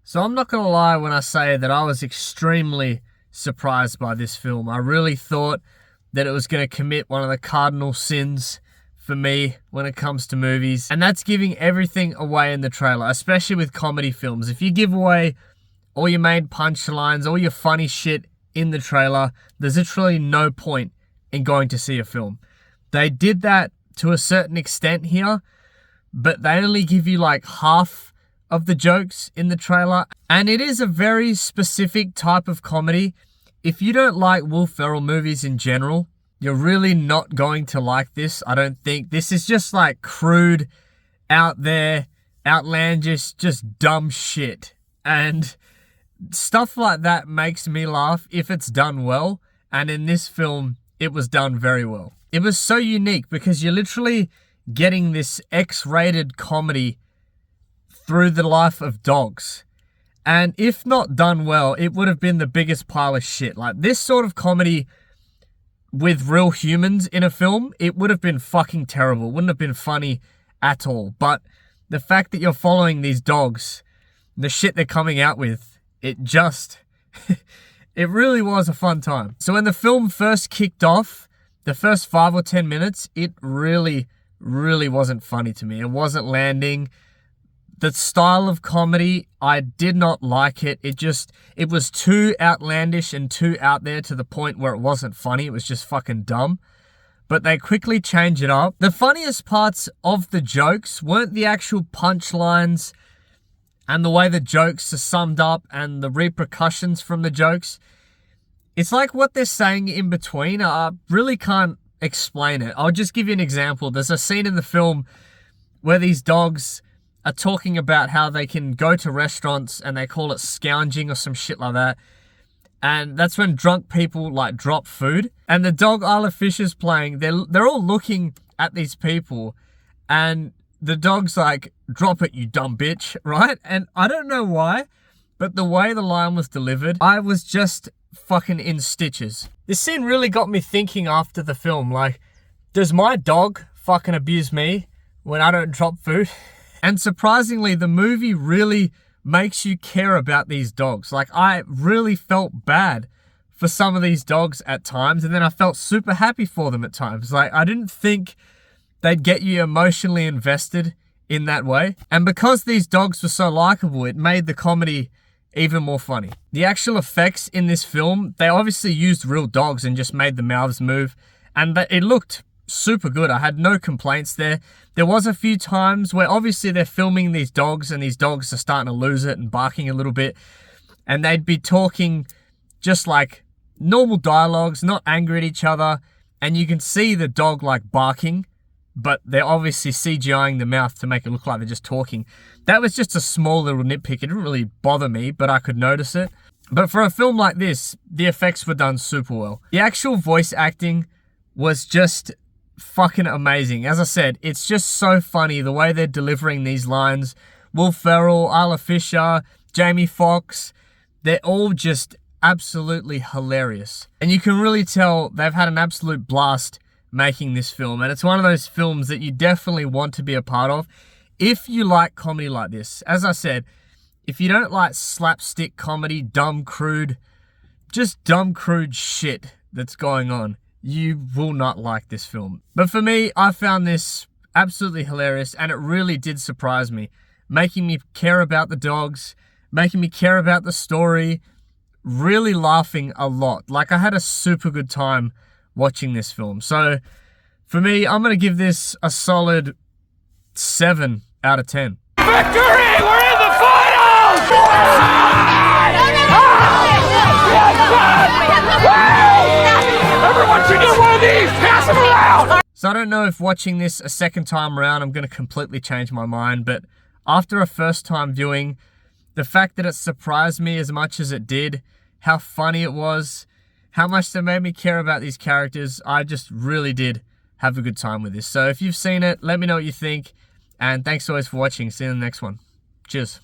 So I'm not going to lie when I say that I was extremely surprised by this film. I really thought that it was going to commit one of the cardinal sins for me when it comes to movies. And that's giving everything away in the trailer, especially with comedy films. If you give away all your main punchlines, all your funny shit in the trailer, there's literally no point in going to see a film. They did that to a certain extent here, but they only give you like half of the jokes in the trailer. And it is a very specific type of comedy. If you don't like Will Ferrell movies in general, you're really not going to like this, I don't think. This is just like crude, out there, outlandish, just dumb shit. And stuff like that makes me laugh if it's done well. And in this film, it was done very well. It was so unique because you're literally getting this X-rated comedy through the life of dogs. And if not done well, it would have been the biggest pile of shit. Like this sort of comedy with real humans in a film, it would have been fucking terrible. It wouldn't have been funny at all. But the fact that you're following these dogs, the shit they're coming out with, it just, it really was a fun time. So when the film first kicked off, the first 5 or 10 minutes, it really wasn't funny to me. It wasn't landing. The style of comedy, I did not like it. It was too outlandish and too out there to the point where it wasn't funny. It was just fucking dumb. But they quickly changed it up. The funniest parts of the jokes weren't the actual punchlines and the way the jokes are summed up and the repercussions from the jokes. It's like what they're saying in between. I really can't explain it. I'll just give you an example. There's a scene in the film where these dogs are talking about how they can go to restaurants and they call it scounging or some shit like that. And that's when drunk people like drop food. And the dog Isla Fisher's playing, they're all looking at these people and the dog's like, drop it, you dumb bitch, right? And I don't know why, but the way the line was delivered, I was just fucking in stitches. This scene really got me thinking after the film, like, does my dog fucking abuse me when I don't drop food? And surprisingly, the movie really makes you care about these dogs. Like, I really felt bad for some of these dogs at times, and then I felt super happy for them at times. Like, I didn't think they'd get you emotionally invested in that way. And because these dogs were so likable, it made the comedy even more funny. The actual effects in this film, they obviously used real dogs and just made the mouths move, and it looked super good. I had no complaints there. There was a few times where obviously they're filming these dogs and these dogs are starting to lose it and barking a little bit, and they'd be talking just like normal dialogues, not angry at each other, and you can see the dog like barking, but they're obviously CGIing the mouth to make it look like they're just talking. That was just a small little nitpick. It didn't really bother me, but I could notice it. But for a film like this, the effects were done super well. The actual voice acting was just fucking amazing. As I said, it's just so funny the way they're delivering these lines. Will Ferrell, Isla Fisher, Jamie Foxx, they're all just absolutely hilarious. And you can really tell they've had an absolute blast making this film. And it's one of those films that you definitely want to be a part of if you like comedy like this. As I said, if you don't like slapstick comedy, dumb, crude shit that's going on, you will not like this film. But for me, I found this absolutely hilarious, and it really did surprise me, making me care about the dogs, making me care about the story, really laughing a lot. Like, I had a super good time watching this film. So for me, I'm going to give this a solid 7 out of 10. Victory! We're in the finals! Everyone should get one of these! Pass them around! So I don't know if watching this a second time around, I'm going to completely change my mind, but after a first time viewing, the fact that it surprised me as much as it did, how funny it was, how much they made me care about these characters, I just really did have a good time with this. So if you've seen it, let me know what you think, and thanks always for watching. See you in the next one. Cheers.